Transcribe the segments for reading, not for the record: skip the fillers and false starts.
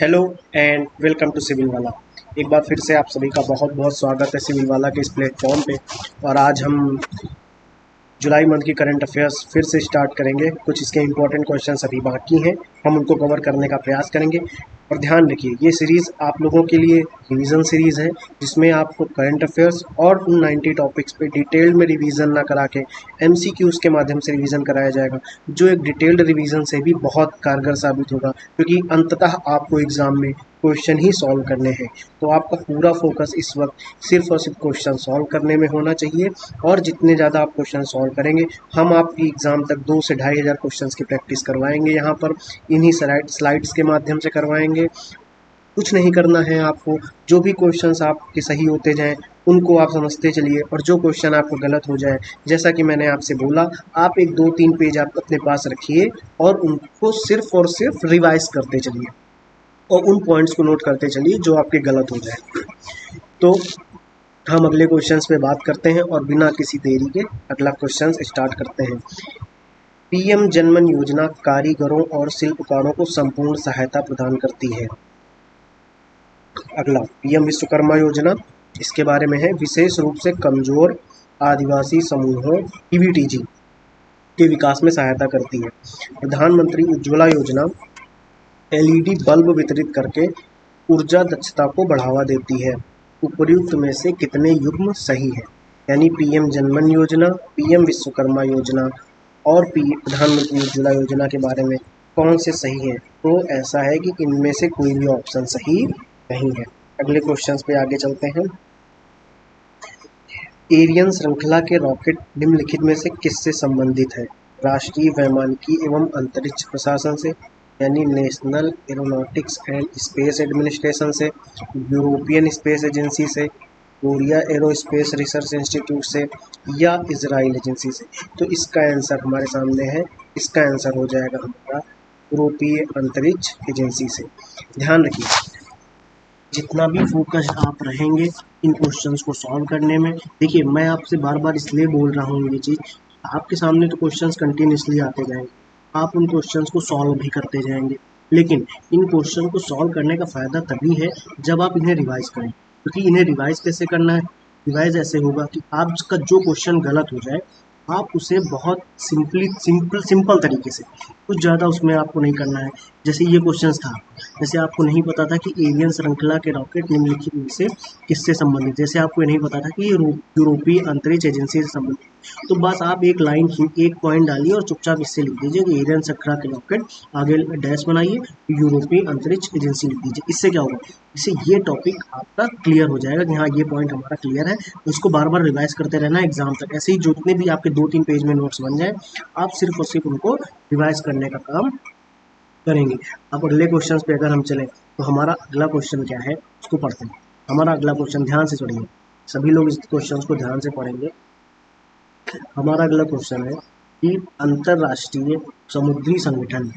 Hello and welcome to civil वाला। एक बार फिर से आप सभी का बहुत बहुत स्वागत है सिविल वाला के इस प्लेटफॉर्म पे। और आज हम जुलाई मंथ की करंट अफेयर्स फिर से स्टार्ट करेंगे। कुछ इसके इंपॉर्टेंट क्वेश्चंस अभी बाकी हैं, हम उनको कवर करने का प्रयास करेंगे। और ध्यान रखिए, ये सीरीज़ आप लोगों के लिए रिवीजन सीरीज़ है, जिसमें आपको करंट अफेयर्स और उन 90 टॉपिक्स पे डिटेल्ड में रिवीजन ना करा के एमसीक्यूज़ के माध्यम से रिवीजन कराया जाएगा, जो एक डिटेल्ड रिवीजन से भी बहुत कारगर साबित होगा, क्योंकि अंततः आपको एग्ज़ाम में क्वेश्चन ही सॉल्व करने हैं। तो आपका पूरा फोकस इस वक्त सिर्फ और सिर्फ क्वेश्चन सॉल्व करने में होना चाहिए। और जितने ज़्यादा आप क्वेश्चन सॉल्व करेंगे, हम आपकी एग्ज़ाम तक 2 से 2,500 क्वेश्चंस की प्रैक्टिस करवाएंगे। यहाँ पर इन्हीं स्लाइड्स के माध्यम से करवाएंगे। कुछ नहीं करना है आपको, जो भी क्वेश्चंस आपके सही होते जाएं उनको आप समझते चलिए, और जो क्वेश्चन आपको गलत हो जाए, जैसा कि मैंने आपसे बोला, आप एक 2-3 पेज आप अपने पास रखिए और उनको सिर्फ और सिर्फ रिवाइज करते चलिए और उन पॉइंट्स को नोट करते चलिए जो आपके गलत हो जाए। तो हम अगले क्वेश्चंस पे बात करते हैं और बिना किसी देरी के अगला क्वेश्चंस स्टार्ट करते हैं। पीएम जनमन योजना कारीगरों और शिल्पकारों को संपूर्ण सहायता प्रदान करती है। अगला पीएम विश्वकर्मा योजना, इसके बारे में है, विशेष रूप से कमजोर आदिवासी समूहों पीवीटीजी के विकास में सहायता करती है। प्रधानमंत्री उज्ज्वला योजना एलईडी बल्ब वितरित करके ऊर्जा दक्षता को बढ़ावा देती है। उपर्युक्त में से कितने युग्म सही है? यानी पीएम जनमन योजना, पीएम विश्वकर्मा योजना और प्रधानमंत्री उज्ज्वला योजना के बारे में कौन से सही है? तो ऐसा है कि इनमें से कोई भी ऑप्शन सही नहीं है। अगले क्वेश्चन पे आगे चलते हैं। एरियन श्रृंखला के रॉकेट निम्नलिखित में से किससे संबंधित है? राष्ट्रीय वैमानिकी एवं अंतरिक्ष प्रशासन से, यानी national aeronautics and space administration से, यूरोपियन स्पेस एजेंसी से, कोरिया एरोस्पेस रिसर्च इंस्टीट्यूट से, या इजराइल एजेंसी से। तो इसका आंसर हमारे सामने है, इसका आंसर हो जाएगा हमारा यूरोपीय अंतरिक्ष एजेंसी से। ध्यान रखिए, जितना भी फोकस आप रहेंगे इन क्वेश्चंस को सॉल्व करने में, देखिए मैं आपसे बार बार इसलिए बोल रहा हूँ ये चीज़, आपके सामने तो क्वेश्चंस कंटिन्यूसली आते जाएंगे, आप उन क्वेश्चंस को सॉल्व भी करते जाएंगे, लेकिन इन क्वेश्चन को सॉल्व करने का फ़ायदा तभी है जब आप इन्हें रिवाइज करें। क्योंकि इन्हें रिवाइज कैसे करना है? रिवाइज ऐसे होगा कि आपका जो क्वेश्चन गलत हो जाए, आप उसे बहुत सिंपल तरीके से, कुछ ज़्यादा उसमें आपको नहीं करना है। जैसे ये क्वेश्चन था, जैसे आपको नहीं पता था कि एवियन श्रृंखला के रॉकेट निम्नलिखित में से किससे संबंधित, जैसे आपको ये नहीं पता था कि ये यूरोपीय अंतरिक्ष एजेंसी से संबंधित, तो बस आप एक लाइन एक पॉइंट डालिए और चुपचाप इससे लिख दीजिए कि एवियन श्रृंखला के रॉकेट, आगे डैश बनाइए, यूरोपीय अंतरिक्ष एजेंसी लिख दीजिए। इससे क्या होगा? इससे ये टॉपिक आपका क्लियर हो जाएगा कि हाँ ये पॉइंट हमारा क्लियर है। उसको बार बार रिवाइज करते रहना एग्जाम तक। ऐसे ही जितने भी आपके 2-3 पेज में नोट्स बन जाए, आप सिर्फ और सिर्फ उनको रिवाइज करने का काम करेंगे। अब अगले क्वेश्चन पे अगर हम चलें, तो हमारा अगला क्वेश्चन क्या है उसको पढ़ते हैं। हमारा अगला क्वेश्चन, ध्यान से सुनिए, सभी लोग इस क्वेश्चन को ध्यान से पढ़ेंगे। हमारा अगला क्वेश्चन है कि अंतरराष्ट्रीय समुद्री संगठन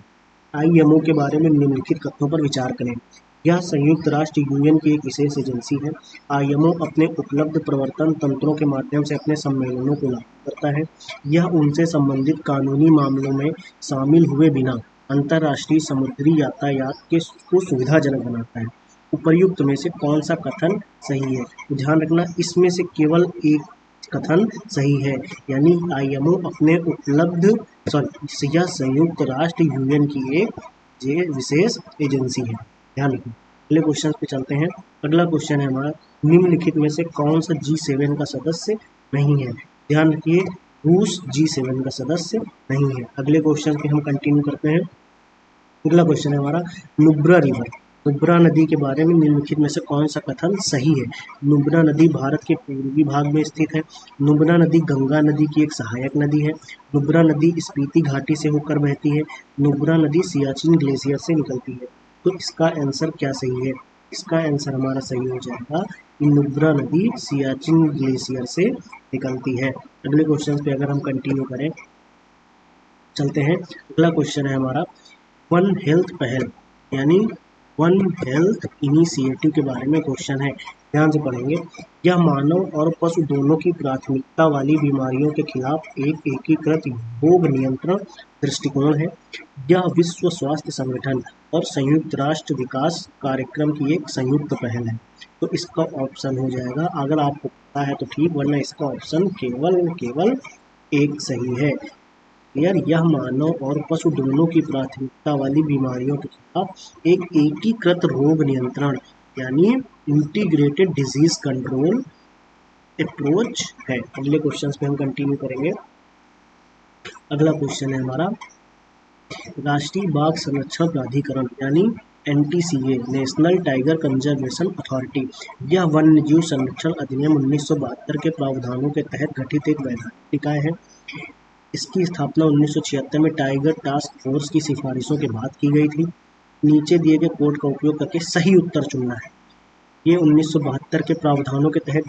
आईएमओ के बारे में निम्नलिखित कथनों पर विचार करें। यह संयुक्त राष्ट्र यूनियन की एक विशेष एजेंसी है। आईएमओ अपने उपलब्ध प्रवर्तन तंत्रों के माध्यम से अपने सम्मेलनों को लागू करता है। यह उनसे संबंधित कानूनी मामलों में शामिल हुए बिना अंतरराष्ट्रीय समुद्री यातायात को सुविधाजनक बनाता है। उपर्युक्त में से कौन सा कथन सही है? तो ध्यान रखना, इसमें से केवल एक कथन सही है, यानी आईएमओ अपने उपलब्ध यह संयुक्त राष्ट्र यूनियन की एक विशेष एजेंसी है। ध्यान रखिए। अगले क्वेश्चन पे चलते हैं। अगला क्वेश्चन है हमारा, निम्नलिखित में से कौन सा G7 का सदस्य नहीं है? ध्यान रखिए, रूस G7 का सदस्य नहीं है। अगले क्वेश्चन पे हम कंटिन्यू करते हैं। अगला क्वेश्चन है हमारा, नुब्रा रिवर, नुब्रा नदी के बारे में निम्नलिखित में से कौन सा कथन सही है? नुब्रा नदी भारत के पूर्वी भाग में स्थित है। नुब्रा नदी गंगा नदी की एक सहायक नदी है। नुब्रा नदी स्पीति घाटी से होकर बहती है। नुब्रा नदी सियाचिन ग्लेशियर से निकलती है। तो इसका आंसर क्या सही है? इसका आंसर हमारा सही हो जाएगा कि नुब्रा नदी सियाचिन ग्लेशियर से निकलती है। अगले क्वेश्चन पे अगर हम कंटिन्यू करें, चलते हैं। अगला क्वेश्चन है हमारा, वन हेल्थ पहल यानी वन हेल्थ इनिशिएटिव के बारे में क्वेश्चन है, ध्यान से पढ़ेंगे। यह मानव और पशु दोनों की प्राथमिकता वाली बीमारियों के खिलाफ एक एकीकृत रोग नियंत्रण दृष्टिकोण है। यह विश्व स्वास्थ्य संगठन और संयुक्त राष्ट्र विकास कार्यक्रम की एक संयुक्त पहल है। तो इसका ऑप्शन हो जाएगा, अगर आपको पता है तो ठीक, वरना इसका ऑप्शन केवल एक सही है। यार, यह मानव और पशु दोनों की प्राथमिकता वाली बीमारियों के खिलाफ एक एकीकृत रोग नियंत्रण यानी इंटीग्रेटेड डिजीज कंट्रोल अप्रोच है। अगले क्वेश्चन पे हम कंटिन्यू करेंगे। अगला क्वेश्चन है हमारा, राष्ट्रीय बाघ संरक्षण प्राधिकरण यानी NTCA national tiger conservation authority, यह वन्य जीव संरक्षण अधिनियम 1972 के प्रावधानों के तहत गठित एक वैधानिक निकाय है। इसकी स्थापना 1976 में टाइगर टास्क फोर्स की सिफारिशों के बाद की गई थी। नीचे दिए गए कोड का उपयोग करके सही उत्तर चुनना है। ये 1972 के प्रावधानों के तहत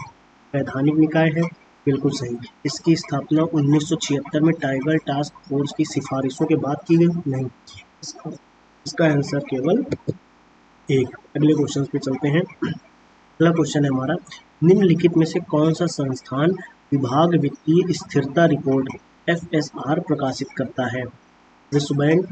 वैधानिक निकाय है, बिल्कुल सही। इसकी स्थापना 1976 में टाइगर टास्क फोर्स की सिफारिशों के बाद की गई, नहीं। इसका आंसर केवल एक। अगले क्वेश्चन पे चलते हैं। अगला क्वेश्चन है हमारा, निम्नलिखित में से कौन सा संस्थान विभाग वित्तीय स्थिरता रिपोर्ट FSR प्रकाशित करता है? विश्व बैंक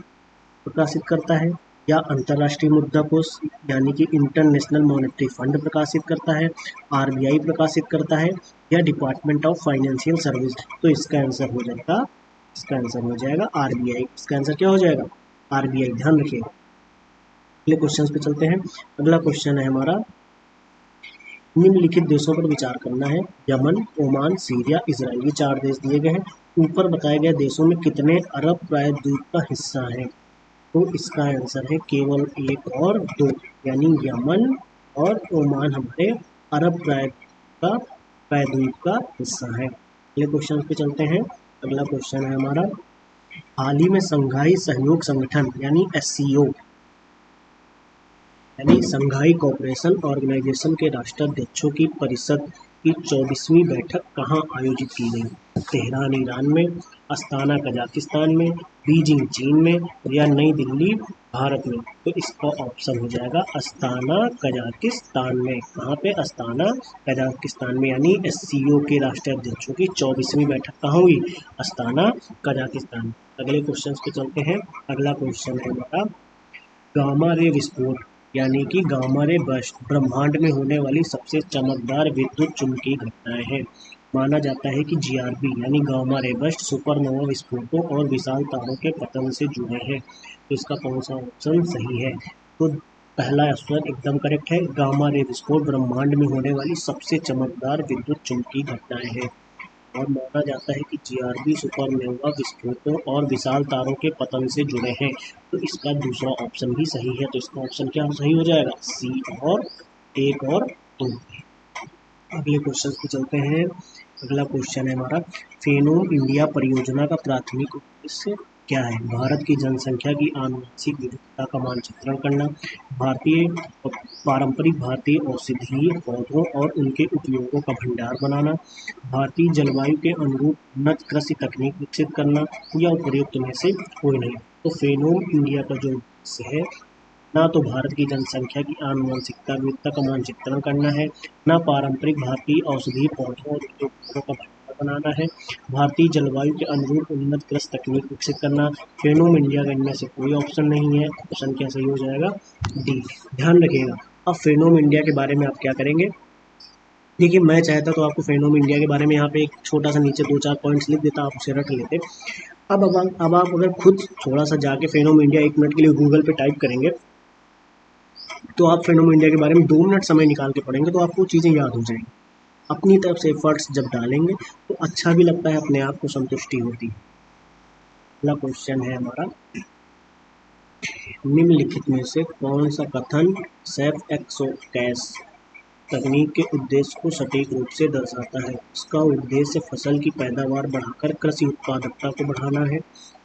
प्रकाशित करता है, या अंतर्राष्ट्रीय मुद्रा कोष यानी कि इंटरनेशनल मॉनेटरी फंड प्रकाशित करता है, RBI प्रकाशित करता है, या डिपार्टमेंट ऑफ फाइनेंशियल सर्विस? तो इसका आंसर हो जाएगा RBI। इसका आंसर क्या हो जाएगा? RBI, ध्यान रखिएगा। अगले क्वेश्चन पे चलते हैं। अगला क्वेश्चन है हमारा, निम्नलिखित देशों पर विचार करना है। यमन, ओमान, सीरिया, इजराइल, ये 4 देश दिए गए हैं। ऊपर बताए गए देशों में कितने अरब प्रायद्वीप का हिस्सा है? तो इसका आंसर है केवल 1 और 2, यानी यमन और ओमान हमारे अरब प्रायद्वीप का हिस्सा है। अगले क्वेश्चन पे चलते हैं। अगला क्वेश्चन है हमारा, हाल ही में संघाई सहयोग संगठन यानी SCO यानी संघाई कोऑपरेशन ऑर्गेनाइजेशन के राष्ट्राध्यक्षों की परिषद की 24वीं बैठक कहाँ आयोजित की गई? तेहरान ईरान में, अस्ताना कजाकिस्तान में, बीजिंग चीन में, या नई दिल्ली भारत में? तो इसका ऑप्शन हो जाएगा अस्ताना कजाकिस्तान में। कहाँ पे? अस्ताना कजाकिस्तान में, यानी SCO के राष्ट्राध्यक्षों की 24वीं बैठक कहाँ हुई? Astana Kazakhstan. अगले क्वेश्चन पे चलते हैं। अगला क्वेश्चन है हमारा, गामा रे विस्फोट यानी कि गामा रे बर्स्ट ब्रह्मांड में होने वाली सबसे चमकदार विद्युत चुम्बकीय घटनाएं हैं। माना जाता है कि GRB यानी गामा रे बर्स्ट सुपरनोवा विस्फोटों और विशाल तारों के पतन से जुड़े हैं। तो इसका कौन सा ऑप्शन सही है? तो पहला ऑप्शन एकदम करेक्ट है, गामा रे विस्फोट ब्रह्मांड में होने वाली सबसे चमकदार विद्युत चुम्बकीय घटनाएं हैं। और माना जाता है कि GRB सुपरनोवा विस्फोटों और विशाल तारों के पतन से जुड़े हैं। तो इसका दूसरा ऑप्शन भी सही है। तो इसका ऑप्शन क्या सही हो जाएगा? C और 1 और 2। अगले क्वेश्चन पे चलते हैं। अगला क्वेश्चन है हमारा, फेनोम इंडिया परियोजना का प्राथमिक उद्देश्य क्या है? भारत की जनसंख्या की आनुवंशिक विविधता का मानचित्रण करना, पारंपरिक भारतीय औषधीय पौधों और उनके उपयोगों का भंडार बनाना, भारतीय जलवायु के अनुरूप उन्नत कृषि तकनीक विकसित करना, या उपयुक्त में से कोई नहीं। तो फेनोम इंडिया का जो उद्देश्य है, ना तो भारत की जनसंख्या की आनुवंशिकता विविधता का मानचित्रण करना है, ना पारंपरिक भारतीय औषधीय पौधों और उनके उपयोगों का भंडार बनाना है, भारतीय जलवायु के अनुरूप उन्नत कृषि तकनीक विकसित करना। फेनोम इंडिया का इनमें से कोई ऑप्शन नहीं है। ऑप्शन क्या सही हो जाएगा? D, ध्यान रखिएगा। अब फेनोम इंडिया के बारे में आप क्या करेंगे? देखिए, मैं चाहता तो आपको फेनोम इंडिया के बारे में यहाँ पे एक छोटा सा नीचे 2-4 पॉइंट्स लिख देता, आप उसे रट लेते। अब आप अगर खुद थोड़ा सा जाके फेनोम इंडिया 1 मिनट के लिए गूगल पे टाइप करेंगे, तो आप फेनोम इंडिया के बारे में 2 मिनट समय निकाल के पढ़ेंगे तो आपको चीज़ें याद हो जाएंगी। अपनी तरफ से एफर्ट्स जब डालेंगे तो अच्छा भी लगता है, अपने आप को संतुष्टि होती है। अगला क्वेश्चन है हमारा, निम्नलिखित में से कौन सा कथन सेफ एक्सोकैश तकनीक के उद्देश्य को सटीक रूप से दर्शाता है? इसका उद्देश्य फसल की पैदावार बढ़ाकर कृषि उत्पादकता को बढ़ाना है।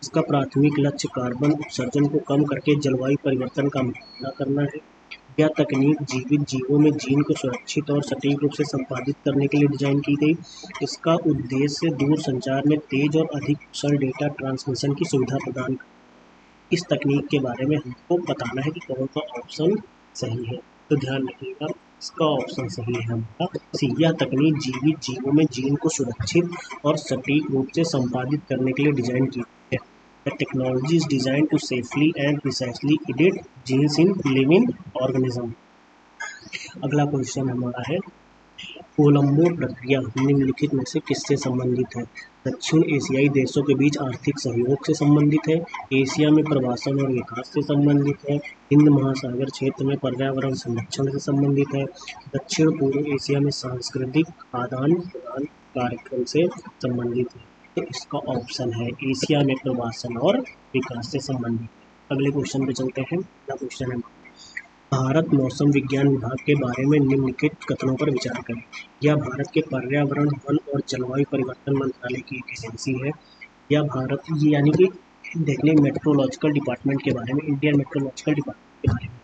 इसका प्राथमिक लक्ष्य कार्बन उत्सर्जन को कम करके जलवायु परिवर्तन का मुकाबला करना है। यह तकनीक जीवित जीवों में जीन को सुरक्षित और सटीक रूप से संपादित करने के लिए डिजाइन की गई। इसका उद्देश्य दूर संचार में तेज और अधिक कुशल डेटा ट्रांसमिशन की सुविधा प्रदान करना। इस तकनीक के बारे में हमको बताना है कि कौन सा ऑप्शन सही है। तो ध्यान रखिएगा, इसका ऑप्शन सही है हमारा सी। यह तकनीक जीवित जीवों में जीन को सुरक्षित और सटीक रूप से संपादित करने के लिए डिजाइन की गई है। The technology is design to safely and precisely edit genes in living organism. अगला क्वेश्चन हमारा है, कोलंबो प्रक्रिया निम्नलिखित में से किससे संबंधित है? दक्षिण एशियाई देशों के बीच आर्थिक सहयोग से संबंधित है, एशिया में प्रवासन और विकास से संबंधित है, हिंद महासागर क्षेत्र में पर्यावरण संरक्षण से संबंधित है, दक्षिण पूर्व एशिया में सांस्कृतिक आदान प्रदान कार्यक्रम से संबंधित है। तो इसका ऑप्शन है एशिया में प्रवासन और विकास से संबंधित। अगले क्वेश्चन पे चलते हैं। अगला क्वेश्चन है, भारत मौसम विज्ञान विभाग के बारे में निम्नलिखित कथनों पर विचार करें। यह भारत के पर्यावरण, वन और जलवायु परिवर्तन मंत्रालय की एक एजेंसी है। यह भारत, ये यानी कि देखने मेट्रोलॉजिकल डिपार्टमेंट के बारे में, इंडियन मेट्रोलॉजिकल डिपार्टमेंट के बारे में।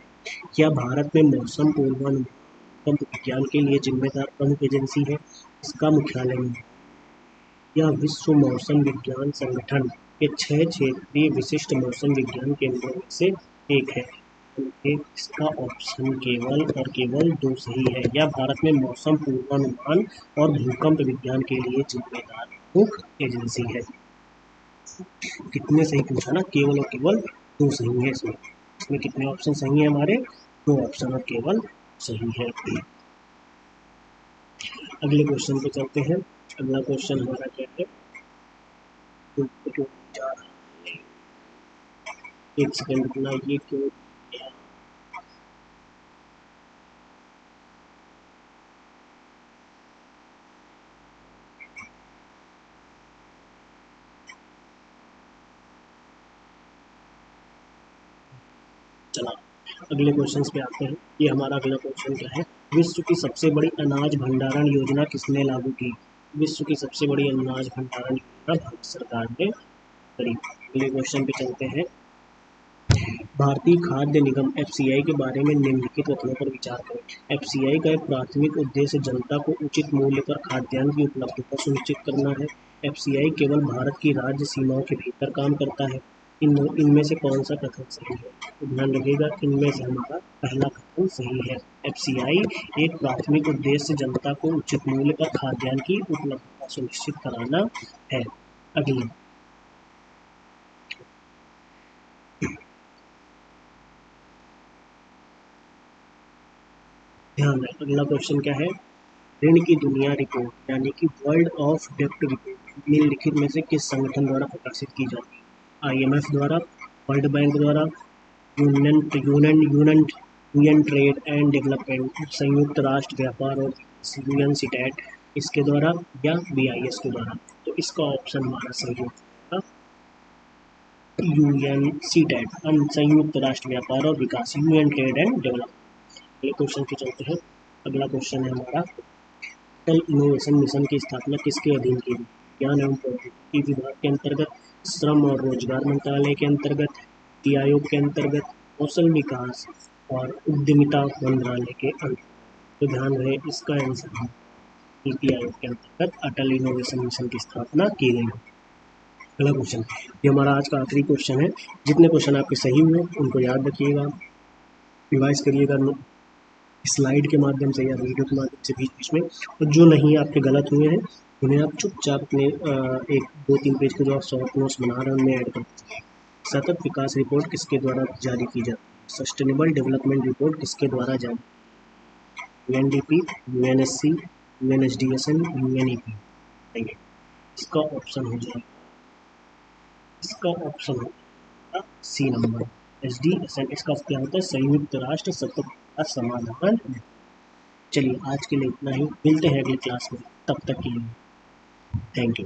यह भारत में मौसम पूर्वानुमान विज्ञान के लिए जिम्मेदार प्रमुख एजेंसी है। इसका मुख्यालय में, यह विश्व मौसम विज्ञान संगठन के 6 क्षेत्रीय विशिष्ट मौसम विज्ञान केंद्रों में से एक है। इसका ऑप्शन केवल और केवल 2 सही है। यह भारत में मौसम पूर्वानुमान और भूकंप विज्ञान के लिए जिम्मेदार प्रमुख एजेंसी है। कितने सही पूछा ना, केवल और केवल 2 सही है इसमें। इसमें कितने ऑप्शन सही है हमारे? 2 ऑप्शन और केवल सही है। अगले क्वेश्चन पे चलते हैं। अगला क्वेश्चन हमारा क्या है? एक सेकंड रुकना, ये क्यों? चला, अगले क्वेश्चन पे आते हैं। ये हमारा अगला क्वेश्चन क्या है? विश्व की सबसे बड़ी अनाज भंडारण योजना किसने लागू की? विश्व की सबसे बड़ी अनाज भंडारण योजना भारत सरकार ने करी। अगले क्वेश्चन पे चलते हैं। भारतीय खाद्य निगम एफसीआई के बारे में निम्नलिखित कथनों पर विचार करें। एफसीआई का एक प्राथमिक उद्देश्य जनता को उचित मूल्य पर खाद्यान्न की उपलब्धता सुनिश्चित करना है। एफसीआई केवल भारत की राज्य सीमाओं के भीतर काम करता है। इनमें से कौन सा कथन सही है? तो ध्यान रखिएगा, इनमें से हमारा पहला कथन सही है। एफसीआई एक प्राथमिक उद्देश्य जनता को उचित मूल्य पर खाद्यान्न की उपलब्धता सुनिश्चित कराना है। अगली, ध्यान रहे, अगला क्वेश्चन क्या है? ऋण की दुनिया रिपोर्ट यानी कि वर्ल्ड ऑफ डेब्ट रिपोर्ट निम्नलिखित में से किस संगठन द्वारा प्रकाशित की जाती है? आईएमएफ द्वारा, वर्ल्ड बैंक द्वारा, union union union union trade and development, संयुक्त राष्ट्र व्यापार और यूएन सीटैट इसके द्वारा, या बीआईएस के द्वारा। तो इसका ऑप्शन हमारा सही होगा यूएन सीटैट, संयुक्त राष्ट्र व्यापार और विकास, यूएन ट्रेड एंड डेवलपमेंट। अगले क्वेश्चन पे चलते हैं। अगला क्वेश्चन है हमारा, अटल इनोवेशन मिशन की स्थापना किसके अधीन की गई? विज्ञान एवं प्रौद्योगिकी विभाग के अंतर्गत, श्रम और रोजगार मंत्रालय के अंतर्गत, नीति आयोग के अंतर्गत, कौशल विकास और उद्यमिता मंत्रालय के अंतर्गत। तो ध्यान रहे, इसका आंसर है नीति आयोग के अंतर्गत अटल इनोवेशन मिशन की स्थापना की गई। अगला क्वेश्चन, ये हमारा आज का आखिरी क्वेश्चन है। जितने क्वेश्चन आपके सही हुए उनको याद रखिएगा, रिवाइज करिएगा स्लाइड के माध्यम से या वीडियो के माध्यम से बीच बीच में। और जो नहीं आपके गलत हुए हैं उन्हें आप चुपचाप अपने 1-2-3 पेज के जो आप शॉर्ट नोट्स बना रहे हैं उनमें ऐड कर दीजिए। सतत विकास रिपोर्ट किसके द्वारा जारी की जाती है? सस्टेनेबल डेवलपमेंट रिपोर्ट किसके द्वारा जारी? UNDP, UNSC, UNHDSN, UNEP. इसका ऑप्शन हो जाएगा, इसका ऑप्शन होगा सी नंबर, एचडीएसएन। इसका क्या होता है? संयुक्त राष्ट्र सतत समाधान। चलिए आज के लिए इतना ही, मिलते हैं अगली क्लास में, तब तक के लिए थैंक यू।